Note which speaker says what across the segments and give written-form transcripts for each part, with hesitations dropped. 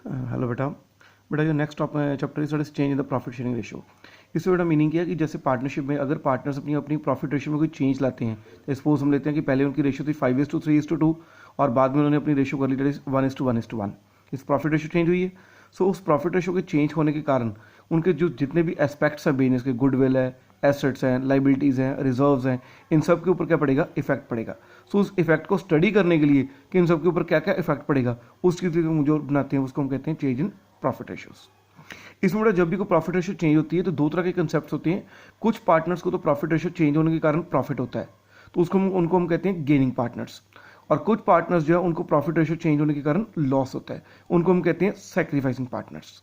Speaker 1: Hello बेटा। बेटा जो next chapter is change in the profit sharing ratio. इससे बेटा मीनिंग क्या है कि जैसे पार्टनरशिप में अगर पार्टनर्स अपनी अपनी प्रॉफिट रेशियो में कोई चेंज लाते हैं, तो सपोज हम लेते हैं कि पहले उनकी रेशियो थी 5:3:2 और बाद में उन्होंने अपनी रेशियो कर ली 1:1:1। इस प्रॉफिट रेशियो चेंज हुई है। सो उस प्रॉफिट रेशियो के चेंज होने के कारण उनके जो जितने भी एस्पेक्ट्स हैं बिजनेस के, गुडविल है, एसेट्स हैं, लाइबिलिटीज़ हैं, रिजर्व्स हैं, इन सब के ऊपर क्या पड़ेगा, इफेक्ट पड़ेगा। सो उस इफेक्ट को स्टडी करने के लिए कि इन सब के ऊपर क्या क्या इफेक्ट पड़ेगा, उस चीज़ को जो बनाते हैं उसको हम कहते हैं चेंज इन प्रॉफिट रेशियोज। इसमें बेटा जब भी कोई प्रॉफिट रेशियो चेंज होती है तो दो तरह के कंसेप्ट होते हैं। कुछ पार्टनर्स को तो प्रॉफिट रेशियो चेंज होने के कारण प्रॉफिट होता है, तो उसको उनको हम कहते हैं गेनिंग पार्टनर्स। और कुछ पार्टनर्स जो है उनको प्रॉफिट रेशियो चेंज होने के कारण लॉस होता है, उनको हम कहते हैं सैक्रिफाइसिंग पार्टनर्स।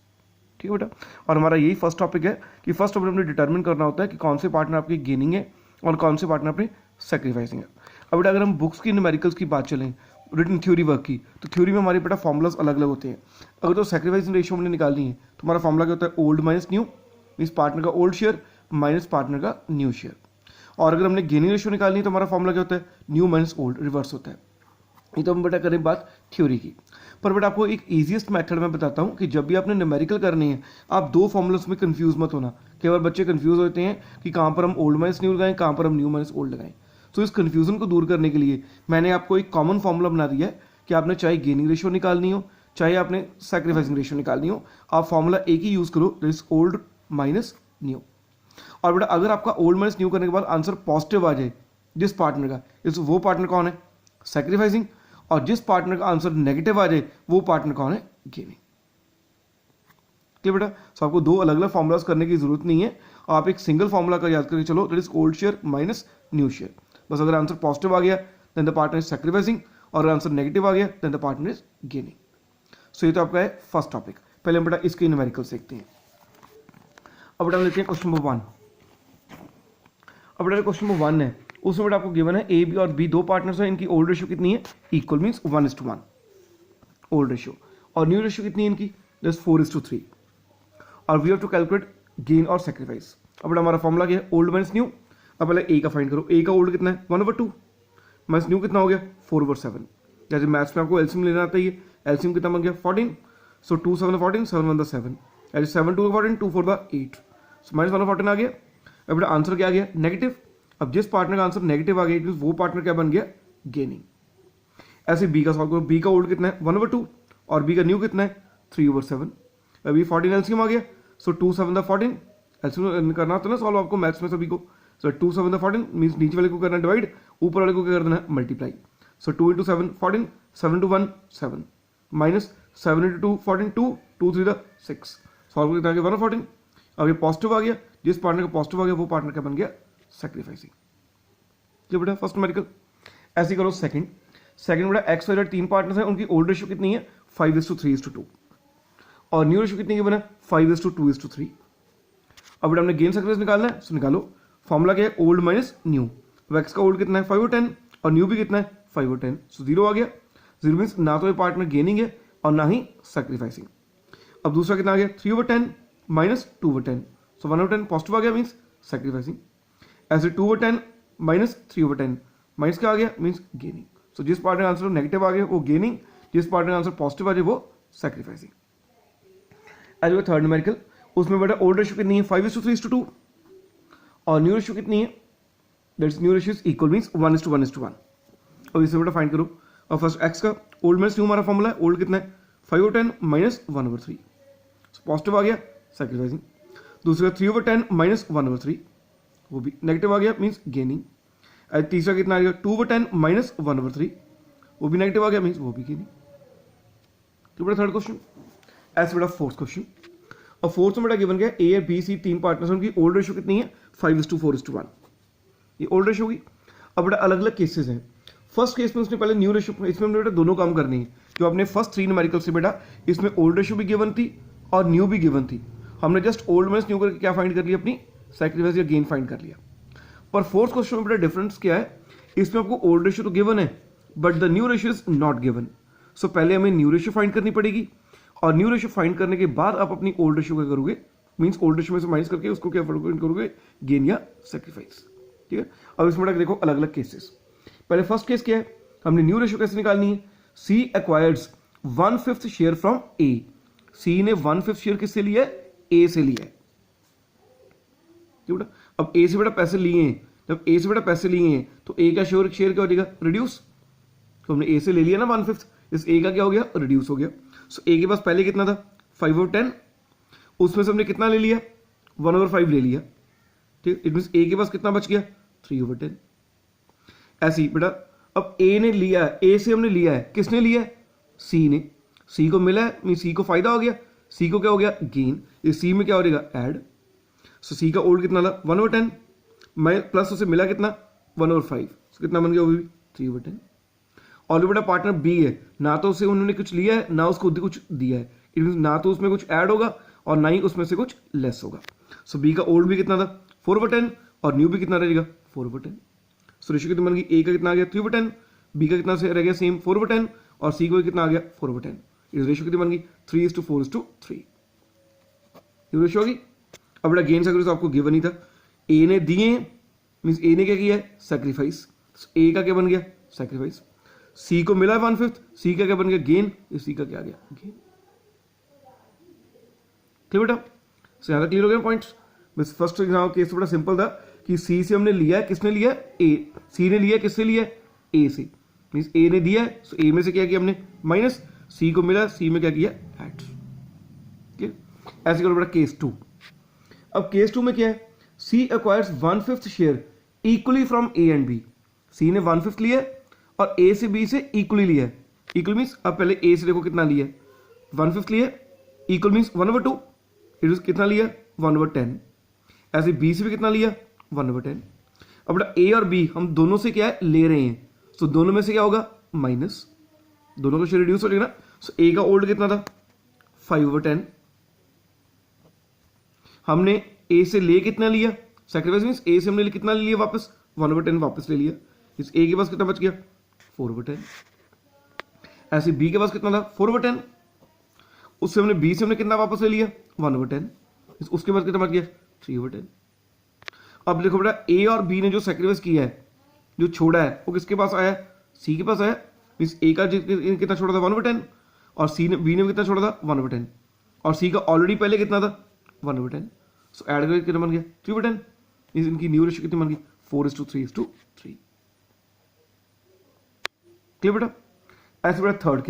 Speaker 1: ठीक है बेटा। और हमारा यही फर्स्ट टॉपिक है कि फर्स्ट टॉपिक हमने डिटरमिन करना होता है कि कौन से पार्टनर आपकी गेनिंग है और कौन से पार्टनर अपने सैक्रिफाइसिंग है। अब बेटा अगर हम बुक्स की न्यूमेरिकल्स की बात चलें, रिटन थ्योरी वर्क की, तो थ्योरी में हमारे बेटा फॉर्मुलाज अलग अलग होते हैं। अगर तो सैक्रिफाइसिंग रेशियो हमने निकालनी है तो हमारा फॉर्मुला क्या होता है, old minus new, means partner का ओल्ड शेयर माइनस पार्टनर का न्यू शेयर। और अगर हमने गेनिंग रेशियो निकालनी है तो हमारा फॉर्मुला क्या होता है, न्यू माइनस ओल्ड, रिवर्स होता है। ये तो हम बेटा करें बात थ्योरी की। पर बेटा आपको एक ईजीएस्ट मेथड मैं बताता हूँ कि जब भी आपने न्यूमेरिकल करनी है आप दो फॉर्मुलास में कंफ्यूज मत होना। कई बार बच्चे कंफ्यूज होते हैं कि कहाँ पर हम ओल्ड माइनस न्यू लगाएं, कहाँ पर हम न्यू माइनस ओल्ड लगाएं। तो इस कन्फ्यूजन को दूर करने के लिए मैंने आपको एक कॉमन फॉर्मूला बना दिया है कि आपने चाहे गेनिंग रेशियो निकालनी हो चाहे आपने सैक्रिफाइसिंग रेशियो निकालनी हो, आप फॉर्मूला एक ही यूज करो, that is old minus new. और बेटा अगर आपका ओल्ड माइनस न्यू करने के बाद आंसर पॉजिटिव आ जाए जिस पार्टनर का, इस वो पार्टनर कौन है, सैक्रिफाइसिंग। और जिस पार्टनर का आंसर नेगेटिव आ जाए वो पार्टनर कौन है, गेनिंग। क्लियर बेटा। सो आपको दो अलग अलग फॉर्मुलाज करने की जरूरत नहीं है, आप एक सिंगल फॉर्मुला का याद करके चलो, that is old share minus new share. बस अगर आंसर पॉजिटिव आ गया then the partner is sacrificing, और अगर आंसर नेगेटिव आ गया then the partner is gaining. So ये तो आपका है फर्स्ट टॉपिक। पहले हम बेटा इसके न्यूमेरिकल देखते हैं। अब बेटा लेते हैं क्वेश्चन नंबर 1। अब बेटा क्वेश्चन नंबर 1 है, उसमें बेटा आपको गिवन है ए बी और बी दो पार्टनर्स हैं, इनकी ओल्ड रेशियो कितनी है, इक्वल, मीन्स 1:1 ओल्ड रेशियो। और न्यू रेशियो कितनी है इनकी, जस्ट 4:3। और we have to calculate gain और सैक्रिफाइस। अब बेटा हमारा फॉर्मुला क्या है, ओल्ड माइनस न्यू। अब पहले ए का फाइंड करो, ए का ओल्ड कितना है 1/2, माइनस न्यू कितना हो गया 4/7। जैसे मैथ्स में आपको एलसीएम लेना आता है, एलसीएम कितना बन गया 14। सो 2 7 14, 7 1 7, 7 2 14, 2 4 8, सो माइनस 1/14 आ गया। अब बेटा आंसर क्या आ गया, नेगेटिव। अब जिस पार्टनर का आंसर नेगेटिव आ गया वो पार्टनर क्या बन गया, गेनिंग। ऐसे बी का सॉल्व करो, बी का ओल्ड कितना है 1/2 और बी का न्यू कितना है 3/7। अभी 14 एलसीएम आ गया, सो 2 7 14, एलसीएम करना होता है ना सॉल्व आपको मैथ्स में सभी को। सो 2 7 14 मीन्स नीचे वाले को करना डिवाइड, ऊपर वाले को क्या करना है मल्टीप्लाई। सो 2 × 7 14, 7 × 1 7, माइनस 7 × 2 14, 2 2 3 6, सॉल्व कितना आ गया 1/14। अब ये पॉजिटिव आ गया, जिस पार्टनर का पॉजिटिव आ गया वो पार्टनर क्या बन गया, सैक्रिफाइसिंग। क्लियर बेटा फर्स्ट न्यूमेरिकल। ऐसे करो सेकंड। सेकंड बेटा एक्स वाई जेड तीन पार्टनर्स हैं, उनकी ओल्ड रेशियो कितनी है 5:3:2 और न्यू रेशियो कितनी बना 5:2:3। अब बेटा हमने गेन सैक्रिफाइस निकालना है, सो निकालो। फॉर्मूला क्या है, ओल्ड माइनस न्यू। अब एक्स का ओल्ड कितना है 5/10 और न्यू भी कितना है 5/10, सो 0 आ गया। 0 मीन्स ना तो ये पार्टनर गेनिंग है और ना ही सैक्रिफाइसिंग। अब दूसरा कितना आ गया 3/10 माइनस 2/10, सो 1/10 पॉजिटिव आ गया, मीन्स सैक्रिफाइसिंग। ऐसे 2/10 माइनस 3/10 माइनस क्या आ गया, मीन्स गेनिंग। सो जिस पार्टनर आंसर नेगेटिव आ गया वो गेनिंग, जिस पार्टनर आंसर पॉजिटिव आ जाए वो सैक्रिफाइसिंग। एज वे थर्ड न्यूमेरिकल, उसमें बेटा ओल्ड रेशियो कितनी है 5:3:2 और न्यू रेशियो कितनी है, that's new ratio is equal, means 1:1:1। अब इसे बेटा फाइंड करो। और फर्स्ट एक्स का ओल्ड माइनस न्यू हमारा फॉर्मूला है, ओल्ड कितना है 5/10 माइनस 1/3, पॉजिटिव आ गया सैक्रिफाइसिंग। दूसरा 3/10 माइनस 1/3, वो भी नेगेटिव आ गया, मीन्स गेनिंग। तीसरा कितना आ गया 2/10 माइनस 1/3, वो भी नेगेटिव आ गया, मीन्स वो भी गेनिंग। तो बेटा थर्ड क्वेश्चन। ऐसे बेटा फोर्थ क्वेश्चन। और फोर्थ में बेटा गिवन गया ए और बी सी तीन पार्टनर्स, उनकी ओल्ड रेशियो कितनी है 5:4:1, ये ओल्ड रेशियो होगी। अब बेटा अलग अलग केसेस हैं। फर्स्ट केस में उसने पहले न्यू रेशियो, इसमें हमने बेटा दोनों काम करनी है। जो अपने फर्स्ट 3 न्यूमेरिकल से बेटा इसमें ओल्ड रेशियो भी गिवन थी और न्यू भी गिवन थी। हमने जस्ट ओल्ड माइनस न्यू करके क्या फाइंड कर लिया, अपनी सैक्रिफाइस या गेन फाइंड कर लिया। पर फोर्थ क्वेश्चन में बेटा डिफरेंस क्या है, इसमें आपको ओल्ड रेशियो तो गिवन है but the new ratio is not given. So पहले हमें न्यू रेशियो फाइंड करनी पड़ेगी और न्यू रेशियो फाइंड करने के बाद आप अपनी ओल्ड रेशियो क्या करोगे, मींस ओल्ड रेशियो में से माइनस करके उसको क्या करोगे, गेन या सैक्रिफाइस। ठीक है। अब इसमें बेटा देखो अलग अलग केसेस। पहले फर्स्ट केस क्या है, हमने न्यू रेशियो कैसे निकालनी है, सी एक्वायर्स 1/5 शेयर फ्रॉम ए सी ने 1/5 शेयर किससे लिया है, ए से लिया है। ठीक बेटा, अब ए से बेटा पैसे लिए हैं, जब ए से बेटा पैसे लिए हैं तो ए का शेयर क्या हो जाएगा, रिड्यूस। तो हमने ए से ले लिया ना 1/5, इस ए का क्या हो गया, रिड्यूस हो गया। सो ए के पास पहले कितना था 5/10, उसमें से हमने कितना ले लिया 1/5 ले लिया। ठीक, इट मीन ए के पास कितना बच गया 3/10। ऐसे ही बेटा अब ए ने लिया है, ए से हमने लिया है, किसने लिया है, सी ने। सी को मिला है, मीन सी को फायदा हो गया, सी को क्या हो गया गेन, इस सी में क्या हो जाएगा ऐड। सो सी का ओल्ड कितना था 1/10, मैं प्लस उसे मिला कितना 1/5, कितना बन गया वो भी 3/10। और बेटा पार्टनर बी है, ना तो उसे उन्होंने कुछ लिया है ना उसको कुछ दिया है, इट मीन ना तो उसमें कुछ ऐड होगा और ना ही उसमें से कुछ लेस होगा। सो बी का ओल्ड भी कितना था 4/10 और न्यू भी कितना रहेगा 4/10। सो रेशियो कितना बन गई, ए का कितना आ गया 3/10, बी का कितना से रह गया सेम 4/10 और सी को कितना आ गया 4/10। इस रेशियो कितनी बन गई 3:4:3 रेशियो होगी। अब बेटा गेन सैक्रिफाइस आपको गिवन ही था, ए ने दिए मींस ए ने क्या किया है सैक्रिफाइस, ए का क्या बन गया सैक्रिफाइस। सी को मिला 1/5, सी का क्या बन गया गेन, सी का क्या आ गया गेन। क्लियर बेटा, ज्यादा क्लियर हो गया पॉइंट्स। बस फर्स्ट एग्जाम केस बड़ा सिंपल था कि सी से हमने लिया है, किसने लिया ए, सी ने लिया किससे लिया ए से, मींस ए ने दिया है सो ए में से क्या किया हमने माइनस, सी को मिला सी में क्या किया ऐड। ऐसे करो बेटा केस 2। अब केस 2 में क्या है, C acquires 1/5 share equally from A and B. C ने 1/5 लिया है और ए से बी से इक्वली लिया है। इक्वल मीन्स अब पहले ए से देखो कितना लिया है 1/5 लिया, इक्वल मीन्स 1/2, इट इज कितना लिया 1/10। ऐसे बी से भी कितना लिया 1/10। अब बेटा ए और बी हम दोनों से क्या है ले रहे हैं, तो दोनों में से क्या होगा माइनस, दोनों का शेयर रिड्यूस हो जाएगा ना। सो ए का ओल्ड कितना था 5/10, हमने ए से ले कितना लिया सैक्रिफाइस मींस ए से हमने कितना ले लिया वापस 1/10 वापस ले लिया, इस ए के पास कितना बच गया 4/10। ऐसे बी के पास कितना था 4/10, उससे हमने बी से हमने कितना वापस ले लिया 1/10, उसके बाद कितना बच गया 3/10। अब देखो बेटा ए और बी ने जो सैक्रिफाइस किया है, जो छोड़ा है वो किसके पास आया सी के पास आया, मींस ए का कितना छोड़ा था 1/10 और सी ने बी ने कितना छोड़ा था 1/10 और सी का ऑलरेडी पहले कितना था 1/10। सो ऐड करके कितना बन गया 3/10, इनकी न्यू रेशियो कितनी बन गई 4:3:3। क्लियर बेटा। ऐसे बेटा थर्ड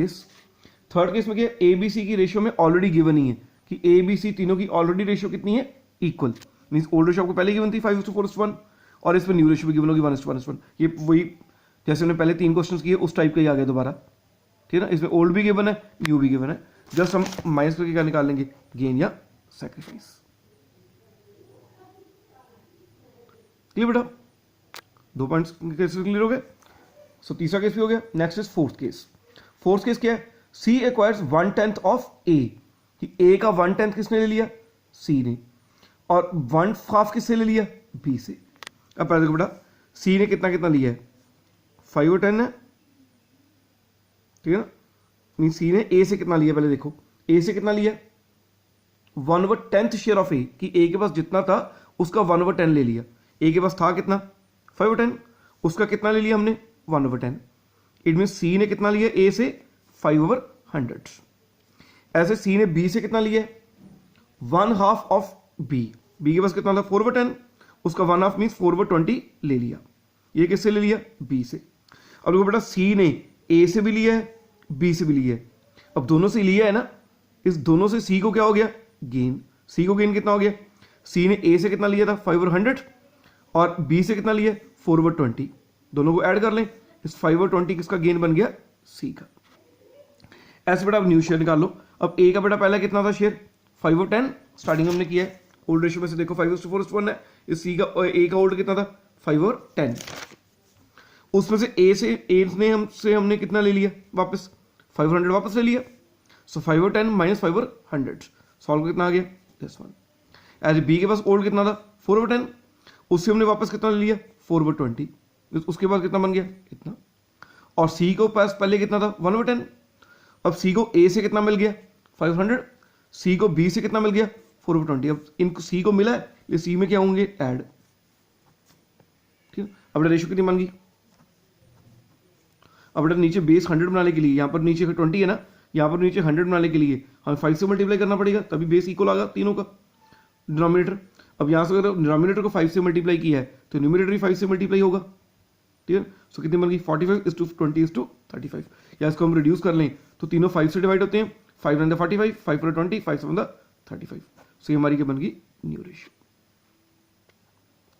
Speaker 1: केस में क्या ए बी सी की रेशियो में ऑलरेडी गिवन ही है कि ए बी सी तीनों की ऑलरेडी रेशियो कितनी है इक्वल, मींस ओल्ड रेशियो आपको पहले गिवन थी 5:4:1 और इसमें न्यू रेशियो भी गिवन होगी 1:1:1। ये वही जैसे हमने पहले 3 क्वेश्चंस किए उस टाइप का ही आ गया दोबारा, ठीक है ना। इसमें ओल्ड भी गिवन है न्यू भी गिवन है, जस्ट हम माइनस करके क्या निकाल लेंगे गेन या सैक्रिफाइस। क्लियर बेटा, 2 पॉइंट्स केस क्लियर हो गए। सो तीसरा केस भी हो गया। नेक्स्ट इज फोर्थ केस क्या है, सी एक्वायर्स 1/10 ऑफ ए, कि ए का 1/10 किसने ले लिया सी ने और 1/2 किससे ले लिया बी से। अब पहले देखो बेटा सी ने कितना कितना लिया है 5/10 है, ठीक है ना, मीन सी ने ए से कितना लिया पहले देखो, ए से कितना लिया 1/10 शेयर ऑफ ए, कि ए के पास जितना था उसका 1/10 ले लिया। ए के पास था कितना 5/10, उसका कितना ले लिया हमने 1/10, इट मीन सी ने कितना लिया ए से 5/100। ऐसे सी ने बी से कितना लिया 1/2 ऑफ बी, बी के पास कितना था 4/10, उसका 1/2 मीन 4/20 ले लिया। ये किससे ले लिया बी से। अब देखो बेटा सी ने ए से भी लिया है बी से भी लिया है, अब दोनों से लिया है ना, इस दोनों से सी को क्या हो गया गेन, सी को गेन कितना हो गया, सी ने ए से कितना लिया था 5/100 और बी से कितना लिया 4/20, दोनों को ऐड कर लें, इस 5/20 किसका गेन बन गया सी का। ऐसे बेटा अब न्यू शेयर निकाल लो। अब ए का बेटा पहला कितना था शेयर 5/10 स्टार्टिंग हमने किया है, ओल्ड रेशियो में से देखो 5:4:1 है, इस सी का ए का ओल्ड कितना था 5/10, उसमें से ए ने हमने कितना ले लिया वापस 500 वापस ले लिया। सो 5/10 माइनस 5/100 सॉल्व कितना आ गया दिस वन। एज बी के पास ओल्ड कितना था 4/10, उससे हमने वापस कितना ले लिया 4/20, उसके बाद कितना बन गया इतना, और सी को पास पहले कितना था 1/10, अब सी को ए से कितना मिल गया 500, सी को बी से कितना मिल गया 4/20, अब इनको सी को मिला है ये सी में क्या होंगे ऐड, ठीक है। अब रेशियो कितनी बन गई, अब नीचे बेस 100 बनाने के लिए यहाँ पर नीचे 20 है ना, यहाँ पर नीचे 100 बनाने के लिए हमें 5 से मल्टीप्लाई करना पड़ेगा, तभी बेस इक्वल आएगा तीनों का डिनोमिनेटर। अब यहाँ से अगर डिनोमिनेटर को 5 से मल्टीप्लाई किया है तो न्यूमिनेटर भी 5 से मल्टीप्लाई होगा, ठीक है। सो कितनी बन गई 45:20:35, या इसको हम रिड्यूस कर लें तो तीनों 5 से डिवाइड होते हैं, 5 9 45, 5 4 20, 5 7 35। सो ये हमारी क्या बन गई न्यू रेशियो।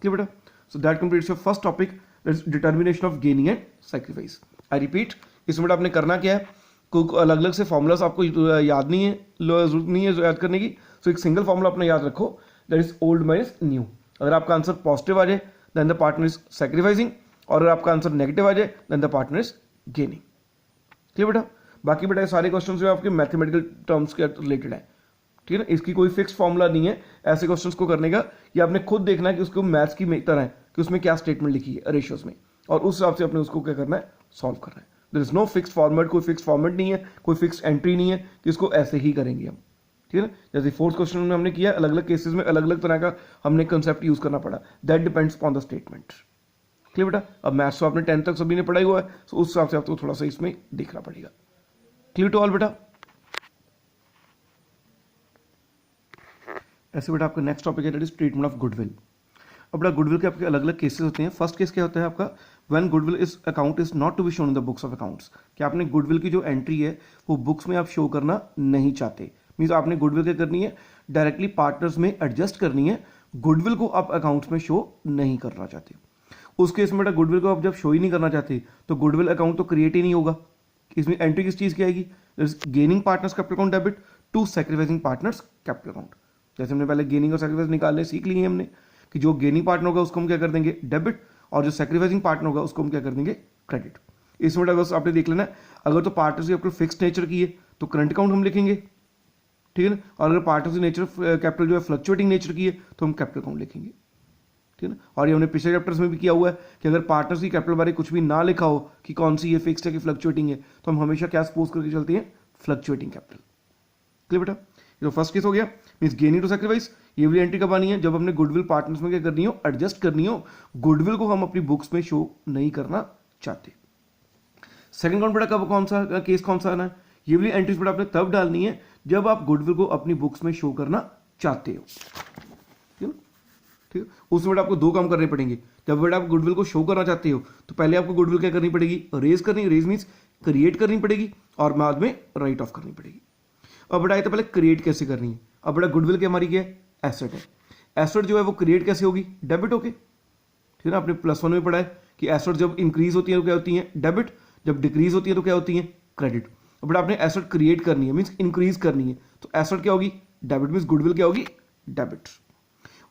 Speaker 1: क्लियर बेटा? So that completes your first topic, that is determination of gaining and sacrifice. I repeat, इसमें आपने करना क्या है, कोई अलग अलग से फॉर्मूलास आपको याद नहीं है, जरूरत नहीं है याद करने की। सो एक सिंगल फॉर्मूला अपना याद रखो, that is old minus new. अगर आपका आंसर पॉजिटिव आ जाए then the partner is sacrificing, और अगर आपका आंसर नेगेटिव आ जाए then the partner is gaining. Clear बेटा? बाकी बेटा सारे क्वेश्चन जो आपके मैथमेटिकल टर्म्स के रिलेटेड है, ठीक है ना। इसकी कोई फिक्स फॉर्मूला नहीं है ऐसे क्वेश्चंस को करने का, ये आपने खुद देखना है कि उसको मैथ्स की तरह है कि उसमें क्या स्टेटमेंट लिखी है रेशियोज में, और उस हिसाब से अपने उसको क्या करना है, सॉल्व करना है। There is no fix format, कोई फिक्स फॉर्मेट नहीं है, कोई फिक्स एंट्री नहीं है कि इसको ऐसे ही करेंगे हम, ठीक है ना। जैसे फोर्थ क्वेश्चन में हमने किया, अलग अलग केसेस में अलग अलग तरह का हमने कंसेप्ट यूज करना पड़ा, that depends on the statement. Clear बेटा? अब मैथ्स तो आपने 10th तक सभी ने पढ़ाई हुआ है, तो उस हिसाब से आपको थोड़ा सा इसमें देखना पड़ेगा। क्लियर टू ऑल बेटा? ऐसे बेटा आपका नेक्स्ट टॉपिक है that is treatment of goodwill. अब बेटा गुडविल के आपके अलग अलग केसेस होते हैं। फर्स्ट केस क्या होता है आपका, when goodwill is account is not to be shown in the books of accounts, कि आपने गुडविल की जो एंट्री है वो बुक्स में आप शो करना नहीं चाहते। मीन्स आपने गुडविल क्या करनी है, डायरेक्टली पार्टनर्स में एडजस्ट करनी है, गुडविल को आप अकाउंट्स में शो नहीं करना चाहते। उस केस में बेटा गुडविल को आप जब शो ही नहीं करना चाहते तो गुडविल अकाउंट तो क्रिएट ही नहीं होगा। इसमें एंट्री किस चीज की आएगी, gaining partners capital account debit to sacrificing partners capital account. जैसे हमने पहले गेनिंग और सैक्रिफाइस निकालने सीख लिए हैं हमने, कि जो गेनिंग पार्टनर होगा उसको हम क्या कर देंगे डेबिट, और जो सैक्रिफाइसिंग पार्टनर होगा उसको हम क्या कर देंगे क्रेडिट। इसमें बस आपने देख लेना है, अगर तो पार्टनर्स की कैपिटल फिक्स नेचर की है तो करंट अकाउंट हम लिखेंगे, ठीक है ना। और अगर पार्टनर्स की नेचर कैपिटल जो है फ्लक्चुएटिंग नेचर की है तो हम कैपिटल अकाउंट लिखेंगे, ठीक है ना। और ये हमने पिछले चैप्टर्स में भी किया हुआ है कि अगर पार्टनर्स की कैपिटल बारे कुछ भी ना लिखा हो कि कौन सी ये फिक्स्ड है कि फ्लक्चुएटिंग है, तो हम हमेशा क्या सपोज करके चलते हैं, फ्लक्चुएटिंग कैपिटल। क्लियर बेटा? ये तो फर्स्ट केस हो गया, मींस गेनिंग टू सैक्रिफाइस। ये वाली एंट्री कब आनी है, जब हमने गुडविल पार्टनर्स में क्या करनी हो, एडजस्ट करनी हो, गुडविल को हम अपनी बुक्स में शो नहीं करना चाहते। सेकंड काउंट बेटा कब कौन सा केस कौन सा आना है, ये वाली एंट्रीज बेटा आपने तब डालनी है जब आप गुडविल को अपनी बुक्स में शो करना चाहते हो, ठीक है। उसमें बेटा आपको दो काम करने पड़ेंगे। जब बेटा आप गुडविल को शो करना चाहते हो तो पहले आपको गुडविल क्या करनी पड़ेगी, रेज करनी, रेज मींस क्रिएट करनी पड़ेगी, और बाद में राइट ऑफ करनी पड़ेगी। अब बेटा तो पहले क्रिएट कैसे करनी है। अब बेटा गुडविल की हमारी क्या है, एसेट है। एसेट जो है वो क्रिएट कैसे होगी, डेबिट होके, ठीक है ना। आपने +1 में पढ़ा है कि एसेट जब इंक्रीज होती है तो क्या होती है, डेबिट, जब डिक्रीज होती है तो क्या होती है, क्रेडिट। अब बेटा आपने एसेट क्रिएट करनी है, मींस इंक्रीज करनी है, तो एसेट क्या होगी, डेबिट, मींस गुडविल क्या होगी, डेबिट।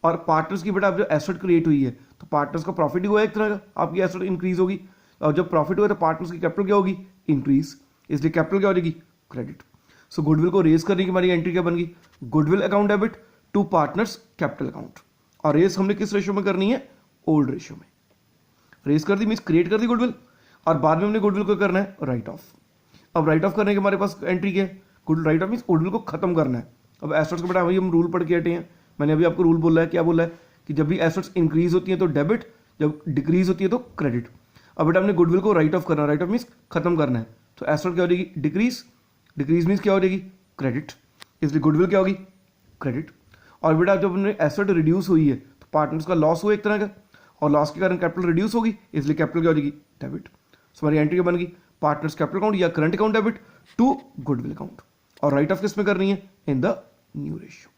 Speaker 1: और पार्टनर्स की बेटा जो एसेट क्रिएट हुई है तो पार्टनर्स का प्रॉफिट ही हुआ है एक तरह का, आपकी एसेट इंक्रीज होगी, और जब प्रॉफिट हुआ तो पार्टनर्स की कैपिटल क्या होगी, इंक्रीज, इसलिए कैपिटल क्या हो जाएगी, क्रेडिट। सो गुडविल को रेज करने की हमारी एंट्री क्या बन गई, goodwill account debit to partners capital account. और रेस हमने किस रेशियो में करनी है, ओल्ड रेशियो में। रेस कर दी मींस क्रिएट कर दी गुडविल, और बाद में हमने गुडविल को करना है राइट ऑफ। अब राइट ऑफ करने के हमारे पास एंट्री क्या है, राइट ऑफ मींस गुडविल को खत्म करना है। अब एसेट्स को बेटा वही हम रूल पढ़ के हटे हैं, मैंने अभी आपको रूल बोला है, क्या बोला है कि जब भी एसेट्स इंक्रीज होती है तो डेबिट, जब डिक्रीज होती है तो क्रेडिट। अब बेटा हमने गुडविल को राइट ऑफ करना, राइट ऑफ मींस खत्म करना है, तो एसेट क्या हो जाएगी, डिक्रीज, डिक्रीज मींस क्या हो जाएगी, क्रेडिट, इसलिए गुडविल क्या होगी, क्रेडिट। और बेटा जब हमने एसेट रिड्यूस हुई है तो पार्टनर्स का लॉस हुआ एक तरह का, और लॉस के कारण कैपिटल रिड्यूस होगी, इसलिए कैपिटल क्या हो जाएगी, डेबिट। सो हमारी एंट्री क्या बन गई, पार्टनर्स कैपिटल अकाउंट या current account debit to goodwill account, और राइट ऑफ किस में करनी है, in the new ratio.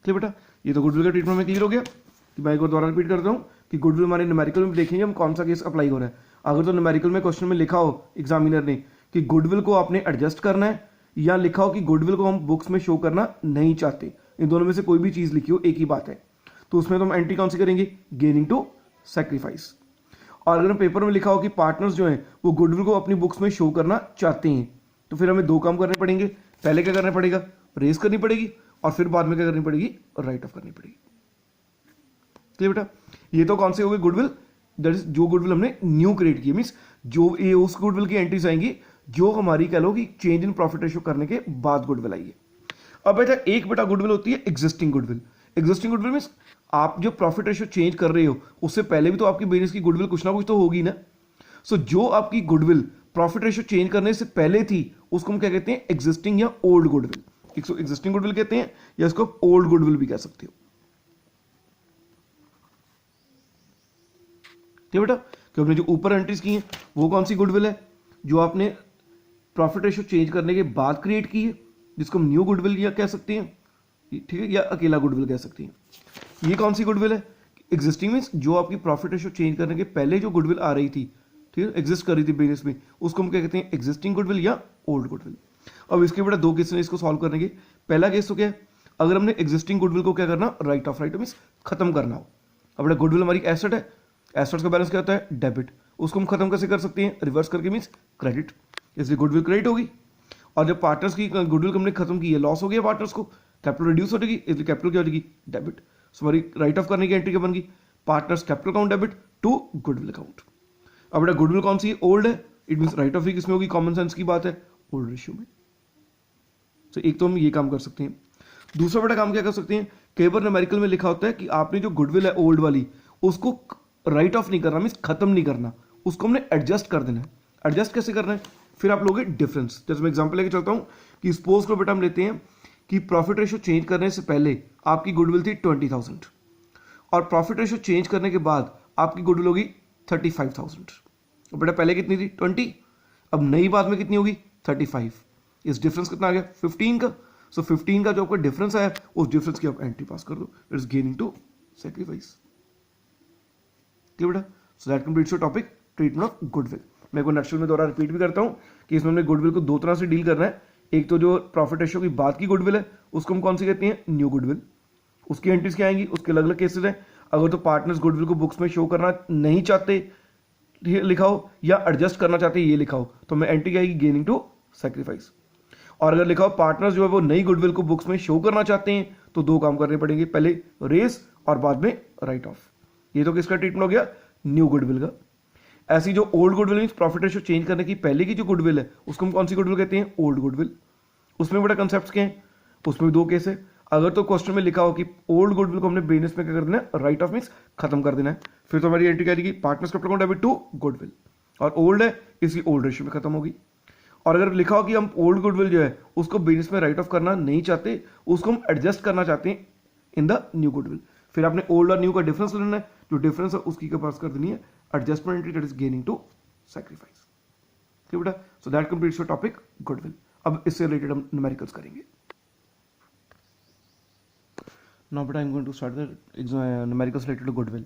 Speaker 1: Clear बेटा? ये तो गुडविल का ट्रीटमेंट में क्लियर हो गया। कि मैं एक बार दोबारा रिपीट करता हूँ कि गुडविल हमारे न्यूमेरिकल में देखेंगे हम कौन सा केस अप्लाई हो रहा है। अगर तो न्यूमेरिकल में क्वेश्चन में लिखा हो एग्जामिनर ने कि गुडविल को आपने एडजस्ट करना है, या लिखा हो कि गुडविल को हम बुक्स में शो करना नहीं चाहते, इन दोनों में से कोई भी चीज लिखी हो, एक ही बात है, तो उसमें तो हम एंट्री कौन सी करेंगे, गेनिंग टू सैक्रिफाइस। और अगर पेपर में लिखा हो कि पार्टनर्स जो हैं वो गुडविल को अपनी बुक्स में शो करना चाहते हैं, तो फिर हमें दो काम करने पड़ेंगे। पहले क्या करना पड़ेगा, रेज करनी पड़ेगी, और फिर बाद में क्या करनी पड़ेगी, राइट ऑफ करनी पड़ेगी। क्लियर बेटा? ये तो कौन से हो गए, गुडविल, दैट इज जो गुडविल हमने न्यू क्रिएट की, मींस जो ये उस गुडविल की एंट्रीज आएंगी जो हमारी कह लो कि चेंज इन प्रॉफिट रेशियो करने के बाद गुडविल आई है। अब बेटा एक बेटा गुडविल होती है existing goodwill. Existing goodwill means आप जो प्रॉफिट रेशियो चेंज कर रहे हो उससे पहले भी तो आपकी बिजनेस की गुडविल कुछ ना कुछ तो होगी ना। सो जो आपकी गुडविल प्रॉफिट रेशियो चेंज करने से पहले थी उसको हम क्या कहते हैं, एग्जिस्टिंग या ओल्ड गुडविल। इसको एग्जिस्टिंग गुडविल कहते हैं या इसको ओल्ड गुडविल भी कह सकते हो। ठीक है बेटा, कि आपने जो ऊपर एंट्रीज की हैं वो कौन सी गुडविल है, जो आपने प्रॉफिट रेशियो चेंज करने के बाद क्रिएट की है, जिसको हम न्यू गुडविल या कह सकते हैं, ठीक है, या अकेला गुडविल कह सकते हैं। ये कौन सी गुडविल है, एग्जिस्टिंग मीन्स जो आपकी प्रॉफिट रेशियो चेंज करने के पहले जो गुडविल आ रही थी, ठीक है, एग्जिस्ट कर रही थी बिजनेस में, उसको हम क्या कहते हैं, एग्जिस्टिंग गुडविल या ओल्ड गुडविल। अब इसके बेटा दो केस हैं इसको सॉल्व करने के। पहला केस तो क्या है, अगर हमने एग्जिस्टिंग गुडविल को क्या करना, राइट ऑफ, राइट मीन्स खत्म करना हो। अब बेटा गुडविल हमारी एसेट है, एसेट्स का बैलेंस क्या होता है, डेबिट, उसको हम खत्म कैसे कर सकते हैं, रिवर्स करके मीन्स क्रेडिट, इसलिए गुडविल क्रेडिट होगी। और जब पार्टनर्स की गुडविल हमने खत्म की है, लॉस हो गया पार्टनर्स को, कैपिटल रिड्यूस हो जाएगी, इसलिए कैपिटल क्या हो जाएगी, डेबिट। सो हमारी राइट ऑफ करने की एंट्री क्या बन गई, partners capital account debit to goodwill account. अब बेटा गुडविल कौन सी है, ओल्ड है, इट मीन राइट ऑफ ही किसमें होगी, कॉमन सेंस की बात है, ओल्ड रेशियो में। तो एक तो हम ये काम कर सकते हैं। दूसरा बेटा काम क्या कर सकते हैं, कई बार न्यूमेरिकल में लिखा होता है कि आपने जो गुडविल है ओल्ड वाली, उसको राइट ऑफ नहीं करना, मीन खत्म नहीं करना, उसको हमने एडजस्ट कर देना है। एडजस्ट कैसे करना है, फिर आप लोगे डिफरेंस। जैसे मैं एग्जांपल लेके चलता हूं कि सपोज को बेटा हम लेते हैं कि प्रॉफिट रेशियो चेंज करने से पहले आपकी गुडविल थी 20,000 और प्रॉफिट रेशियो चेंज करने के बाद आपकी गुडविल होगी 35,000। तो बेटा पहले कितनी थी 20, अब नई बात में कितनी होगी 35। इस डिफरेंस कितना आ गया 15 का। सो 15 का जो आपका डिफरेंस आया उस डिफरेंस की आप एंट्री पास कर दो, इट्स गेनिंग टू सैक्रिफाइस। बेटा so that completes your topic treatment of goodwill. मैं को नेक्स्ट में दोबारा रिपीट भी करता हूं कि इसमें हमने गुडविल को दो तरह से डील करना है। एक तो जो प्रॉफिट रेशियो की बाद की गुडविल है उसको हम कौन सी कहते हैं, न्यू गुडविल। उसकी एंट्रीज क्या आएंगी, उसके अलग अलग केसेस हैं। अगर तो पार्टनर्स गुडविल को बुक्स में शो करना नहीं चाहते लिखा हो, या एडजस्ट करना चाहते ये लिखा हो, तो मैं एंट्री क्या आएगी, गेनिंग टू सैक्रिफाइस। और अगर लिखा हो पार्टनर्स जो है वो नई गुडविल को बुक्स में शो करना चाहते हैं, तो दो काम करने पड़ेंगे, पहले रेस और बाद में राइट ऑफ। ये तो किसका ट्रीटमेंट हो गया, न्यू गुडविल का। ऐसी जो old goodwill means profit ratio change करने की पहले की जो गुडविल है उसको हम कौन सी गुडविल कहते हैं, ओल्ड गुडविल। उसमें बड़ा कंसेप्ट क्या है, उसमें दो केस है। अगर तो क्वेश्चन में लिखा हो कि ओल्ड गुडविल को हमने बिजनेस में क्या कर देना है, राइट ऑफ मींस खत्म कर देना है, फिर तो हमारी एंट्री क्या आएगी, partners capital account debit to goodwill, और ओल्ड है इसकी ओल्ड रेशियो में खत्म होगी। और अगर लिखा हो कि हम ओल्ड गुडविल जो है उसको बिजनेस में राइट ऑफ करना नहीं चाहते, उसको हम एडजस्ट करना चाहते हैं इन द न्यू गुडविल, फिर आपने ओल्ड और न्यू का डिफरेंस लेना है, जो डिफरेंस है उसकी पास कर देनी है adjustment entry, that is gaining to sacrifice. ठीक बेटा, so that completes your topic goodwill. अब इससे रिलेटेड हम न्यूमेरिकल्स करेंगे। नाउ बेटा I am going to start the numericals related to goodwill.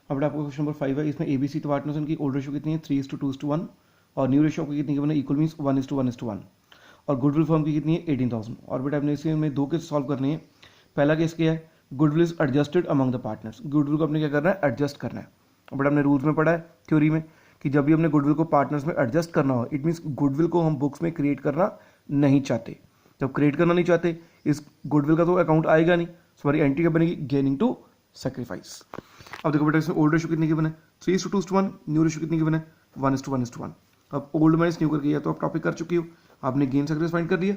Speaker 1: अब बेटा आपको क्वेश्चन नंबर 5 है, इसमें एबीसी तो पार्टनर्स की ओल्ड रेशियो कितनी है, 3:2:1, और न्यू रेशियो आपकी कितनी गिवन है, इक्वल मींस 1:1:1, और गुडविल फर्म की कितनी है 18,000। और बेटा आपने इसमें दो केस सॉल्व करने हैं। पहला केस क्या है, goodwill is adjusted among the partners. Goodwill को अपने क्या करना है, एडजस्ट करना है। बट हमने रूल्स में पढ़ा है थ्योरी में कि जब भी हमने गुडविल को पार्टनर्स में एडजस्ट करना हो, इट मींस गुडविल को हम बुक्स में क्रिएट करना नहीं चाहते। जब क्रिएट करना नहीं चाहते, इस गुडविल का तो अकाउंट आएगा नहीं, हमारी एंट्री क्या बनेगी, गेनिंग टू सैक्रिफाइस। अब देखो बेटा इसमें ओल्ड रेशियो कितनी गिवन है, 3:2:1, न्यू रेशियो कितनी गिवन है, 1:1:1। अब ओल्ड माइनस न्यू करके, या तो आप टॉपिक कर चुकी हो, आपने गेन सैक्रिफाइस फाइंड कर दिया।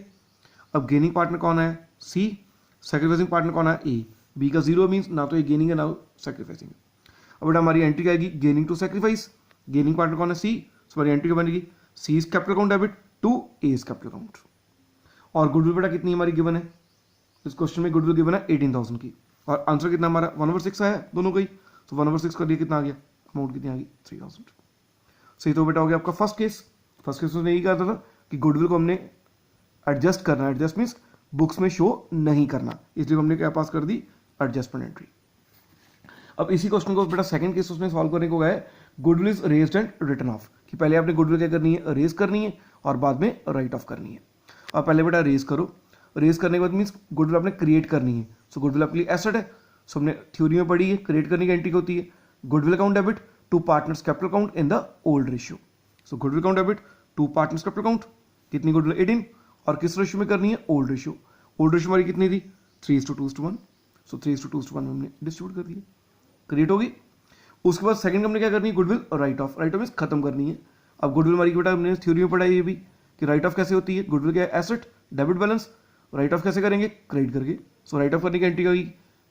Speaker 1: अब गेनिंग पार्टनर कौन है, सी, सैक्रिफाइसिंग पार्टनर कौन है, ए। बी का जीरो मींस ना तो ये गेनिंग है ना सैक्रिफाइसिंग। अब बेटा हमारी एंट्री क्या आएगी, gaining to sacrifice. Gaining partner कौन है, सी, हमारी एंट्री क्या बनेगी, C is capital account debit to A is capital account. और गुडविल बेटा कितनी हमारी गिवन है, इस क्वेश्चन में गुडविल गिवन है 18,000 की, और आंसर कितना हमारा 1/6 आया दोनों का ही, तो 1/6 कर दिया, कितना आ गया, अमाउंट कितनी आ गई 3,000। सही तो बेटा हो गया आपका फर्स्ट केस। फर्स्ट केस में यही कहा था कि गुडविल को हमने एडजस्ट करना, एडजस्ट मींस बुक्स में शो नहीं करना, इसलिए हमने क्या पास कर दी, एडजस्टमेंट एंट्री। अब इसी क्वेश्चन को बेटा सेकंड केस उसमें सॉल्व करने को गया है, goodwill is raised and written off, कि पहले आपने गुडविल क्या करनी है, रेज करनी है और बाद में राइट ऑफ करनी है। अब पहले बेटा रेज करो, रेज करने के बाद मींस गुडविल आपने क्रिएट करनी है। सो गुडविल आपके लिए एसेट है, सो हमने थ्योरी में पढ़ी है, क्रिएट करने की एंट्री होती है goodwill account debit to partners capital account in the old ratio. So goodwill account debit to partners capital account, कितनी गुडविल 18, और किस रेशियो में करनी है, ओल्ड रेशियो। ओल्ड रेशियो हमारी कितनी थी 3:2:1, सो 3:2:1 में हमने डिस्ट्रीब्यूट कर दिया, क्रिएट होगी। उसके बाद सेकंड हमने क्या करनी है, goodwill right of, right of means खत्म करनी है। अब गुडविल हमारी बेटा हमने थ्योरी में पढ़ा है ये भी कि राइट ऑफ कैसे होती है, गुडविल क्या है, asset, debit balance, right of कैसे करेंगे, क्रेडिट करके। सो राइट ऑफ करने की एंट्री होगी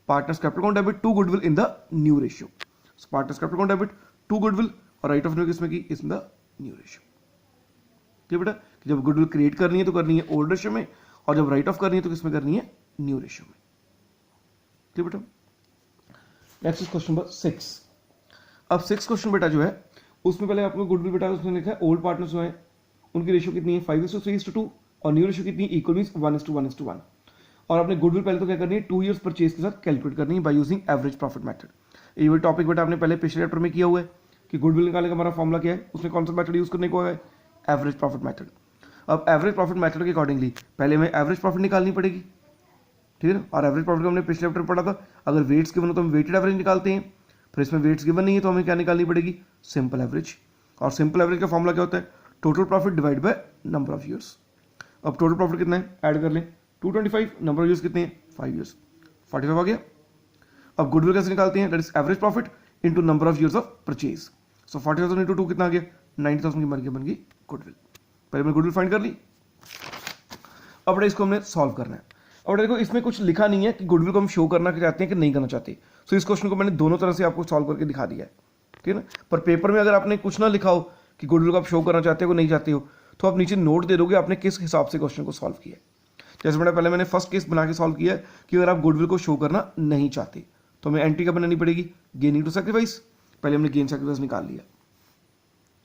Speaker 1: partners capital account debit to goodwill in the new ratio. So partners capital account debit to goodwill, और राइट ऑफ ने किसमें की, is in the new ratio. ठीक है बेटा, कि जब गुडविल क्रिएट करनी है तो करनी है ओल्ड रेशियो में, और जब राइट ऑफ करनी है तो किसमें करनी है, न्यू रेशियो में। ठीक बेटा, नेक्स्ट क्वेश्चन नंबर 6। अब 6 क्वेश्चन बेटा जो है उसमें पहले आपको गुडविल बेटा उसमें लिखा है ओल्ड पार्टनर्स जो है उनकी रेशियो कितनी है 5:3:2 और न्यू रेशियो कितनी है इक्वल मींस 1:1:1। और आपने गुडविल पहले तो क्या करनी है 2 ईयर्स परचेज के साथ कैलकुलेट करनी है by using average profit method. ये भी टॉपिक बेटा आपने पहले पिछले चैप्टर में किया हुआ है कि गुडविल निकालने का हमारा फॉर्मूला क्या है, उसमें कौन सा मेथड यूज करने को है, एवरेज प्रॉफिट मेथड। अब एवरेज प्रॉफिट मेथड के अकॉर्डिंगली पहले हमें एवरेज प्रॉफिट निकालनी पड़ेगी, ठीक है ना। और एवरेज प्रॉफिट को हमने पिछले चैप्टर पढ़ा था, अगर वेट्स गिवन हो तो हम वेटेड एवरेज निकालते हैं, फिर इसमें वेट्स गिवन नहीं है तो हमें क्या निकालनी पड़ेगी, सिंपल एवरेज। और सिंपल एवरेज का फॉर्मूला क्या होता है, total profit divide by number of years. अब टोटल प्रॉफिट कितना है, ऐड कर लें 225, नंबर ऑफ ईयर्स कितने हैं 5 ईयर्स, 45 आ गया। अब गुडविल कैसे निकालते हैं, that is average profit into number of years of purchase. So 40,000 into 2 कितना आ गया, 90,000 की बन गई गुडविल। पहले मैंने गुडविल फाइंड कर ली। अब बेटा इसको हमने सॉल्व करना है। अब देखो इसमें कुछ लिखा नहीं है कि गुडविल को हम शो करना चाहते हैं कि नहीं करना चाहते। सो इस क्वेश्चन को मैंने दोनों तरह से आपको सॉल्व करके दिखा दिया है, ठीक है ना। पर पेपर में अगर आपने कुछ ना लिखा हो कि गुडविल को आप शो करना चाहते हो नहीं चाहते हो, तो आप नीचे नोट दे दोगे आपने किस हिसाब से क्वेश्चन को सॉल्व किया है। जैसे बेटा पहले मैंने फर्स्ट केस बना के सॉल्व किया है कि अगर आप गुडविल को शो करना नहीं चाहते तो हमें एंट्री क्या बनानी पड़ेगी, गेनिंग टू सैक्रिफाइस। पहले हमने गेन सैक्रिफाइस निकाल लिया,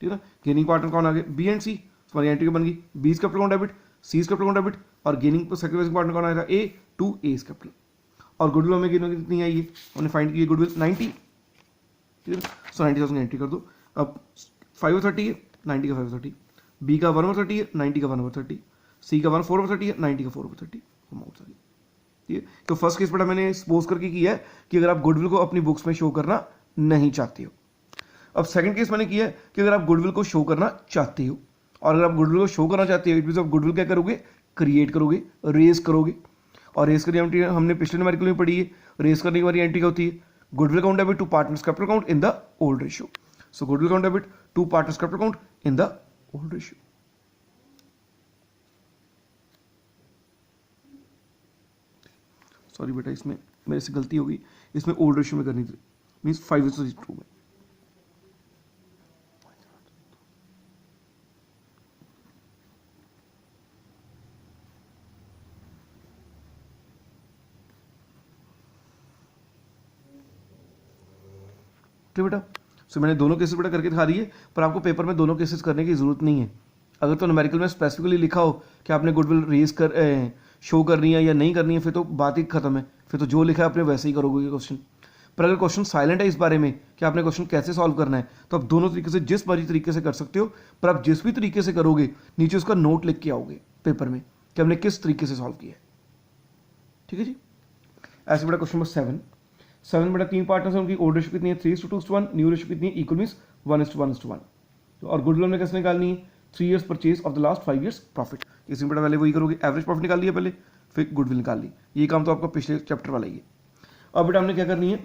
Speaker 1: ठीक है ना। गेनिंग पार्टनर कौन आ गए, बी एंड सी, हमारी एंट्री बन गई बी कैपिटल अकाउंट डेबिट, सी कैपिटल अकाउंट डेबिट, और गेनिंग सैक्रिफाइस पार्टनर कौन आएगा, ए टू ए कैपिटल। और गुडविल हमें गेनिंग कितनी आई है, हमने फाइंड की गुडविल 90, ठीक है। सो 90,000 एंट्री कर दो। अब 5/30 है, 90 का 5/30, बी का 1/30 है, 90 का 1/30, सी का 1/4/30 है, 90 का 4/30 अमाउंट आ गई, ठीक है। तो फर्स्ट केस बेटा मैंने सपोज करके किया है कि अगर आप गुडविल को अपनी बुक्स में शो करना नहीं चाहते हो। अब सेकंड केस मैंने किया है कि अगर आप गुडविल को शो करना चाहते हो, और अगर आप गुडविल को शो करना चाहते हो इट मींस आप गुडविल क्या करोगे, क्रिएट करोगे, रेज करोगे। और रेज करने एंट्री हमने पिछले न्यूमेरिकल में पढ़ी है, रेज करने की हमारी एंट्री क्या होती है, goodwill account debit to partners capital account in the old ratio. So goodwill account debit to partners capital account in the old ratio. Sorry बेटा इसमें मेरे से गलती हो गई, इसमें ओल्ड रेशियो में करनी थी, मीन्स 5:2 में। ठीक बेटा, सो मैंने दोनों केसेस बेटा करके दिखा रही है, पर आपको पेपर में दोनों केसेस करने की जरूरत नहीं है। अगर तो न्यूमेरिकल में स्पेसिफिकली लिखा हो कि आपने गुडविल रेज कर शो करनी है या नहीं करनी है, फिर तो बात ही खत्म है, फिर तो जो लिखा है आपने वैसे ही करोगे क्वेश्चन। पर अगर क्वेश्चन साइलेंट है इस बारे में कि आपने क्वेश्चन कैसे सॉल्व करना है, तो आप दोनों तरीके से जिस मर्जी तरीके से कर सकते हो, पर आप जिस भी तरीके से करोगे नीचे उसका नोट लिख के आओगे पेपर में कि हमने किस तरीके से सॉल्व किया है, ठीक है जी। ऐसे बेटा क्वेश्चन नंबर 7 बेटा 3 पार्टनर्स हैं, उनकी ओल्ड रेशियो कितनी है 3:2:1, न्यू रेशियो कितनी है इक्वल मींस 1:1:1। और गुडविल हमने कैसे निकालनी है 3 years purchase of the last 5 years profit. इसमें बेटा पहले वही करोगे, एवरेज प्रॉफिट निकाल लिया पहले, फिर गुडविल निकाल ली। ये काम तो आपका पिछले चैप्टर वाला ही है। अब बेटा हमने क्या करनी है,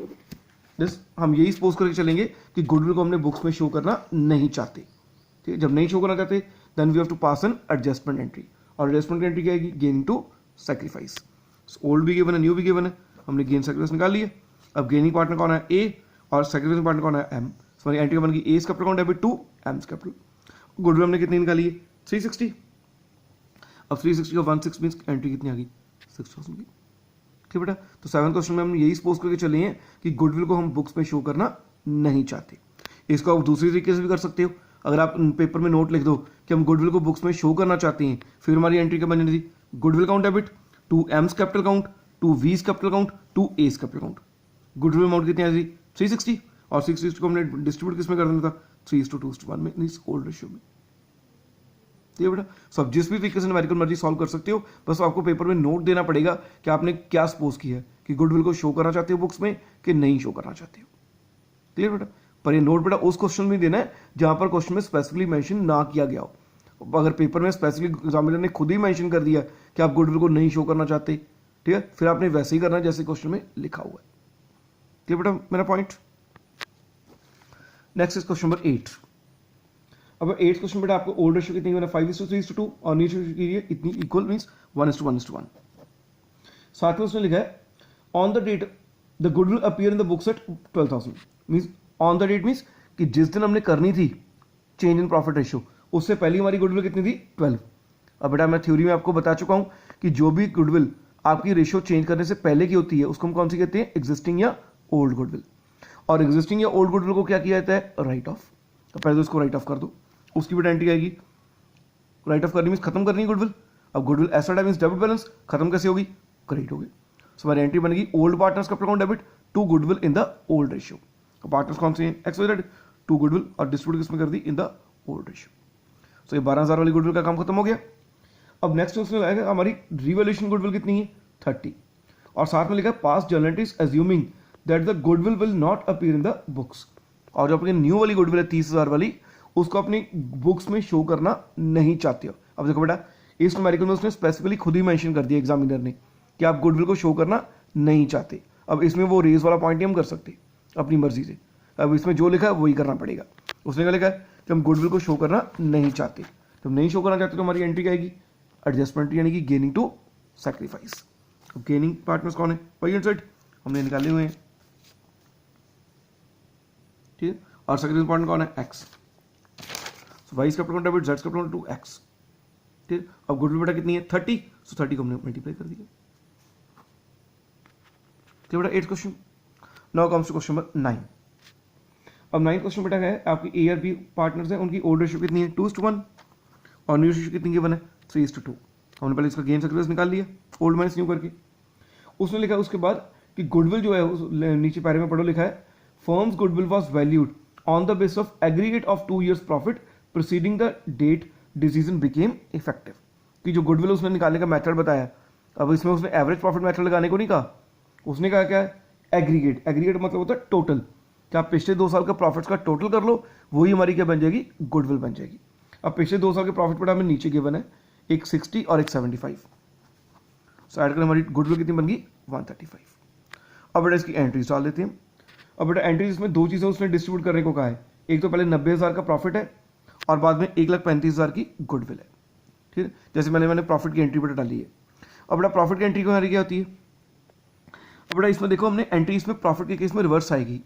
Speaker 1: दिस हम यही सपोज करके चलेंगे कि गुडविल को हमने बुक्स में शो करना नहीं चाहते, ठीक है। जब नहीं शो करना चाहते then we have to pass an adjustment entry, और एडजस्टमेंट एंट्री क्या आएगी, गेनिंग टू सैक्रिफाइस। ओल्ड भी गिवन है, न्यू भी गिवन है, हमने गेन सैक्रिफाइस निकाल लिया। अब गेनिंग पार्टनर कौन है, ए, और सैक्रिफाइसिंग पार्टनर कौन है, एम। हमारी एंट्री बन गई A capital account debit to M capital. Goodwill हमने कितनी निकाली है 360। अब 360 का 16 मींस एंट्री कितनी आ गई 6,000 की, ठीक बेटा। तो 7 क्वेश्चन में हम यही सपोज करके चले हैं कि गुडविल को हम बुक्स में शो करना नहीं चाहते। इसको आप दूसरी तरीके से भी कर सकते हो, अगर आप पेपर में नोट लिख दो कि हम गुडविल को बुक्स में शो करना चाहते हैं, फिर हमारी एंट्री क्या बननी थी, goodwill account debit to M's capital account to V's capital account to S capital account. Goodwill amount कितनी आई थी 360, और 660 को हमने डिस्ट्रीब्यूट किसमें कर देना था 3:2:1 में, मींस ओल्ड रेशियो में, ठीक है बेटा। सब जिस भी तरीके से न्यूमेरिकल मर्जी सॉल्व कर सकते हो, बस आपको पेपर में नोट देना पड़ेगा कि आपने क्या सपोज किया है कि गुडविल को शो करना चाहते हो बुक्स में कि नहीं शो करना चाहते हो, क्लियर बेटा। पर ये नोट बेटा उस क्वेश्चन में देना है जहां पर क्वेश्चन में स्पेसिफिकली मेंशन ना किया गया हो। अगर पेपर में स्पेसिफिकली एग्जामिनर ने खुद ही मेंशन कर दिया कि आप गुडविल को नहीं शो करना चाहते, ठीक है, फिर आपने वैसे ही करना है जैसे क्वेश्चन में लिखा हुआ है, ठीक है बेटा मेरा point. Next is question number 8। अब 8 क्वेश्चन बेटा आपको ओल्ड रेशियो कितनी है 5:3:2 और न्यू रेशियो की है इतनी इक्वल मींस 1:1:1। साथ में उसने लिखा है on the date the goodwill appear in the books at 12,000, means on the date means कि जिस दिन हमने करनी थी चेंज इन प्रॉफिट रेशियो उससे पहली हमारी गुडविल कितनी थी 12। अब बेटा मैं थ्योरी में आपको बता चुका हूं कि जो भी गुडविल आपकी रेशियो चेंज करने से पहले की होती है उसको हम कौन सी कहते हैं, एग्जिस्टिंग या ओल्ड गुडविल। और एग्जिस्टिंग या ओल्ड गुडविल को क्या किया जाता है, राइट ऑफ। तो पहले तो इसको राइट ऑफ कर दो, उसकी भी एंट्री आएगी। राइट ऑफ करनी मीन खत्म करनी है गुडविल। अब गुडविल एसेट है मीन डेबिट बैलेंस, खत्म कैसे होगी, क्रेडिट होगी। सो हमारी एंट्री बनेगी old partners capital account debit to goodwill in the old ratio. Partners कौन से हैं, X Y Z, to goodwill और डिस्ट्रीब्यूट किसमें कर दी, in the old ratio. So ये 12,000 वाली गुडविल का काम खत्म हो गया। अब नेक्स्ट उसमें आएगा हमारी रिवैल्यूएशन गुडविल कितनी है 30, और साथ में लिखा है past journal entries assuming that the goodwill will not appear in the books. और जो अपनी न्यू वाली गुडविल है 30,000 वाली, उसको अपनी बुक्स में शो करना नहीं चाहते हो। अब देखो बेटा इस न्यूमेरिकल में उसने स्पेसिफिकली खुद ही मेंशन कर दिया एग्जामिनर ने कि आप गुडविल को शो करना नहीं चाहते। अब इसमें वो रेज वाला पॉइंट ही हम कर सकते अपनी मर्जी से। अब इसमें जो लिखा है वही करना पड़ेगा। उसने क्या लिखा है कि हम गुडविल को शो करना नहीं चाहते। तो नहीं शो करना चाहते तो हमारी एंट्री क्या आएगी, एडजस्टमेंट यानी कि gaining to sacrifice. Gaining partners कौन है, वाई एंड जेड हमने निकाले हुए हैं, ठीक है। और सैक्रिफाइस पार्टनर कौन है, एक्स। वाई का कैपिटल डेबिट, जेड का कैपिटल टू एक्स, ठीक। अब गुडविल बेटा कितनी है 30, सो 30 को हमने मल्टीप्लाई कर दिया, ठीक बेटा। 8th question. Now comes to question number 9। अब 9th क्वेश्चन बेटा है आपकी ए और बी पार्टनर्स हैं, उनकी ओल्ड रेशियो कितनी है 2:1 और न्यू रेशियो कितनी गिवन है 3:2। हमने पहले इसका गेन सैक्रिफाइस निकाल लिया ओल्ड माइनस न्यू करके। उसने लिखा उसके बाद कि गुडविल जो है उस नीचे पैरे में पढ़ो लिखा है firm's goodwill was valued on the base of aggregate of 2 years profit preceding the date decision became effective. कि जो गुडविल उसने निकालने का मेथड बताया, अब इसमें उसने एवरेज प्रॉफिट मेथड लगाने को नहीं कहा, उसने कहा क्या है एग्रीगेट। एग्रीगेट मतलब होता है टोटल, कि आप पिछले 2 साल का प्रॉफिट्स का टोटल कर लो, वही हमारी क्या बन जाएगी, गुडविल बन जाएगी। अब पिछले 2 साल के प्रॉफिट पर हमें नीचे गिवन है एक 60 और एक 75, सो ऐड कर हमारी गुडविल कितनी बन गई 135। अब बेटा इसकी एंट्रीज डाल देते हैं। अब बेटा एंट्रीज इसमें 2 चीज़ें उसने डिस्ट्रीब्यूट करने को कहा है, एक तो पहले 90,000 का प्रॉफिट है और बाद में 1,35,000 की गुडविल है, ठीक है। जैसे मैंने प्रॉफिट की एंट्री बेटा डाली है। अब बेटा प्रॉफिट की एंट्री हमारी क्या होती है, अब बेटा इसमें देखो हमने एंट्री इसमें प्रॉफिट के केस में रिवर्स आएगी।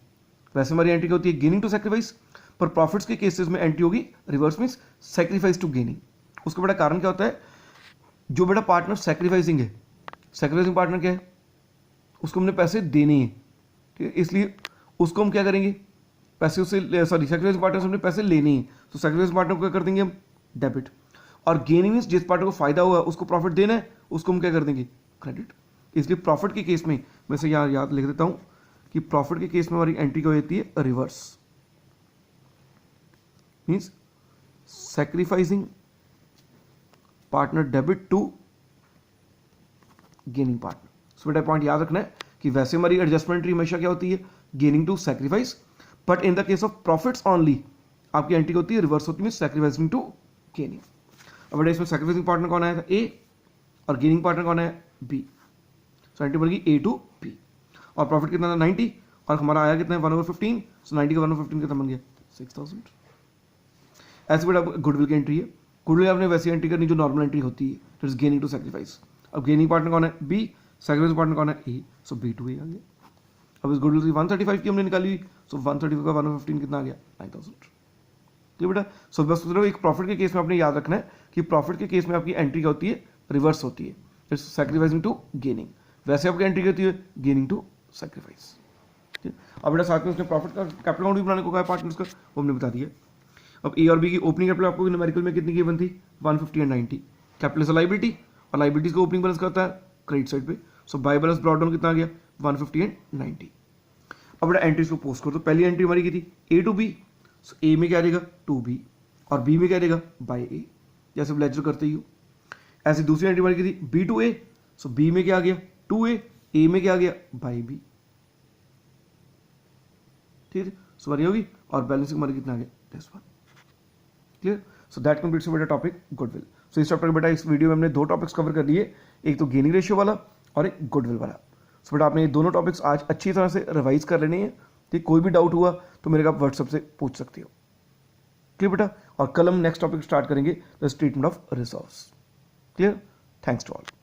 Speaker 1: वैसे हमारी एंट्री क्या होती है गेनिंग टू सैक्रिफाइस, पर प्रॉफिट्स के केसेस में एंट्री होगी reverse means sacrifice to gaining. उसका बेटा कारण क्या होता है, जो बेटा पार्टनर सैक्रिफाइसिंग है, सैक्रिफाइसिंग पार्टनर क्या है, उसको हमने पैसे देने हैं, ठीक है, इसलिए उसको हम क्या करेंगे पैसे उससे सैक्रिफाइसिंग पार्टनर से हमने पैसे लेने हैं, तो सैक्रिफाइसिंग पार्टनर को क्या कर देंगे हम डेबिट। और गेनिंग मींस जिस पार्टनर को फायदा हुआ उसको प्रॉफिट देना है, उसको हम क्या कर देंगे क्रेडिट। इसलिए प्रॉफिट के केस में मैं से यहाँ याद लिख देता हूँ कि प्रॉफिट के केस में हमारी एंट्री क्या होती है reverse, means sacrificing partner debit to gaining partner. So बेटा पॉइंट याद रखना है कि वैसे हमारी एडजस्टमेंट एंट्री हमेशा क्या होती है gaining to sacrifice, but in the case of profits only आपकी एंट्री होती है रिवर्स होती है सैक्रिफाइसिंग टू गेनिंग। अब बेटा इसमें सैक्रिफाइसिंग पार्टनर कौन आया था ए और गेनिंग पार्टनर कौन है बी, सो एंट्री बन गई ए टू बी। और प्रॉफिट कितना था 90 और हमारा आया कितना है 1/15, सो 90 का 1/15 कितना बन गया 6,000। ऐसे बेटा गुडविल की एंट्री है। गुडविल आपने वैसी एंट्री करनी जो नॉर्मल एंट्री होती है, that is gaining to sacrifice. अब गेनिंग पार्टनर कौन है बी, सैक्रिफाइस पार्टनर कौन है ए, सो बी टू ए आ गया। अब इस गुडविल की 135 की हमने निकाली हुई, सो 135 का 1/15 कितना आ गया 9,000, ठीक बेटा। सो बस एक प्रॉफिट के केस में आपने याद रखना है कि प्रॉफिट के केस में आपकी एंट्री क्या होती है रिवर्स होती है, इट्स सैक्रिफाइसिंग टू गेनिंग। वैसे आपकी एंट्री क्या होती है गेनिंग टू सैक्रिफाइस, ठीक। अब बेटा साथ में उसने प्रॉफिट का कैपिटल अकाउंट भी बनाने को कहा पार्टनर्स का, वो हमने बता दिया। अब ए और बी की ओपनिंग कैपिटल आपको न्यूमेरिकल में कितनी गिवन थी 150 एंड 90। कैपिटल इज लायबिलिटी और लायबिलिटीज का ओपनिंग बैलेंस करता है क्रेडिट साइड पे, सो बाय बैलेंस ब्रॉट डाउन कितना आ गया 150 एंड 90। अब बेटा एंट्रीज को पोस्ट करो, तो पहली एंट्री हमारी की थी ए टू बी, सो ए में क्या देगा टू बी और बी में क्या देगा बाय ए, जैसे लेजर करते ही हो। ऐसी दूसरी एंट्री हमारी की थी B to A, so B में क्या आ गया टू ए में क्या आ गया बाय बी, ठीक है। सो हमारी होगी और बैलेंसिंग हमारी कितना आ गया this one, clear. So that completes बेटा टॉपिक गुडविल। सो इस चैप्टर के बेटा इस वीडियो में हमने 2 टॉपिक्स कवर कर लिए, एक तो गेनिंग रेशियो वाला और एक गुडविल वाला। सो बेटा आपने ये दोनों टॉपिक्स आज अच्छी तरह से रिवाइज कर लेने हैं, ठीक। कोई भी डाउट हुआ तो मेरे को आप व्हाट्सएप से पूछ सकते हो, क्लियर बेटा। और कल हम नेक्स्ट टॉपिक स्टार्ट करेंगे the statement of reserves, clear. Thanks to all.